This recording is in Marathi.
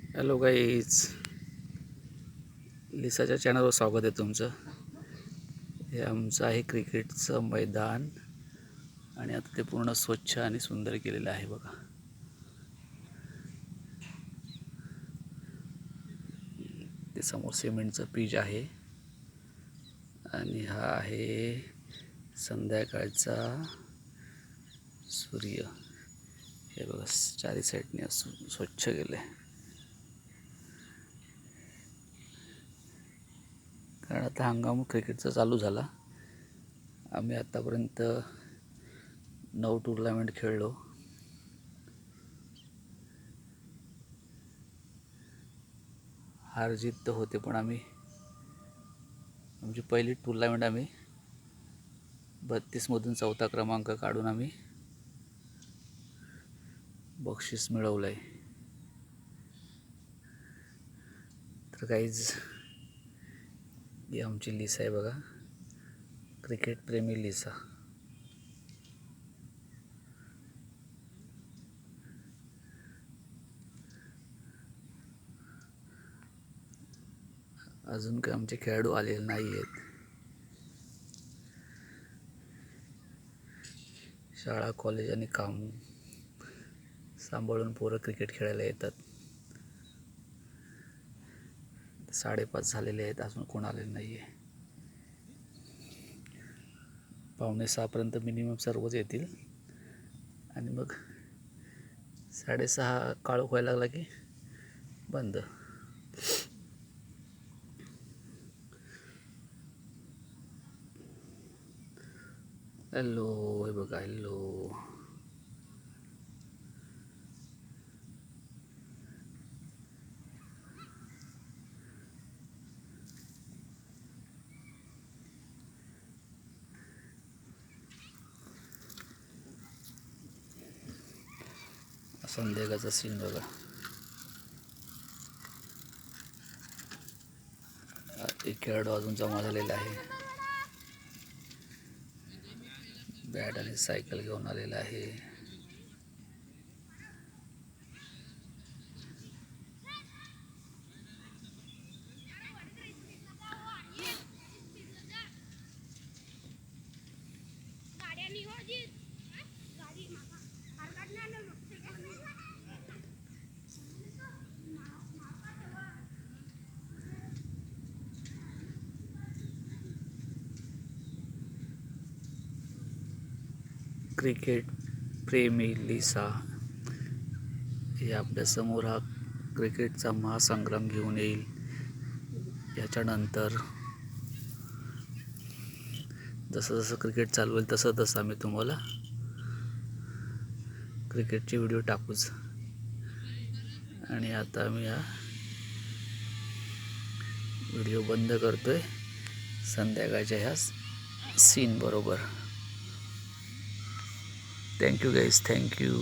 हॅलो गाईज, लिसाच्या चॅनलवर स्वागत आहे तुमचं. हे आमचं आहे क्रिकेटचं मैदान आणि आता ते पूर्ण स्वच्छ आणि सुंदर केलेलं आहे बघा. ते समोर सिमेंटचं पिच आहे आणि हा आहे संध्याकाळचा सूर्य. हे बघा चारी साईडने स्वच्छ केलं आहे, कारण आता हंगाम क्रिकेटचा चालू झाला. आम्ही आत्तापर्यंत 9 टुर्नामेंट खेळलो. हार जीत तर होते, पण आमची पहिली टुर्नामेंट आम्ही 32मधून 4था क्रमांक काढून आम्ही बक्षीस मिळवलं आहे. तर काहीच ही आमची लिसा आहे बघा, क्रिकेट प्रेमी लिसा. अजून काही आमचे खेळाडू आलेले नाही आहेत. शाळा, कॉलेज आणि काम सांभाळून पोरं क्रिकेट खेळायला येतात. 5:30 झालेले आहेत, अजून कोण आलेलं नाही आहे. 5:45पर्यंत मिनिमम सर्वच येतील आणि मग 6:30 काळोख व्हायला लागला की बंद. हॅलो, हे बघा, हॅलो. संध्याकाळचा सीन बघा. एक खेळाडू अजून जमा झालेला आहे, बॅट आणि सायकल घेऊन आलेला आहे. क्रिकेट प्रेमी लिसा हे आपल्यासमोर हा क्रिकेटचा महासंग्राम घेऊन येईल. याच्यानंतर जसं जसं क्रिकेट चालू होईल तसं तसं आम्ही तुम्हाला क्रिकेटचे व्हिडिओ टाकूच. आणि आता आम्ही हा व्हिडिओ बंद करतोय संध्याकाळच्या ह्या सीन बरोबर. Thank you guys, thank you.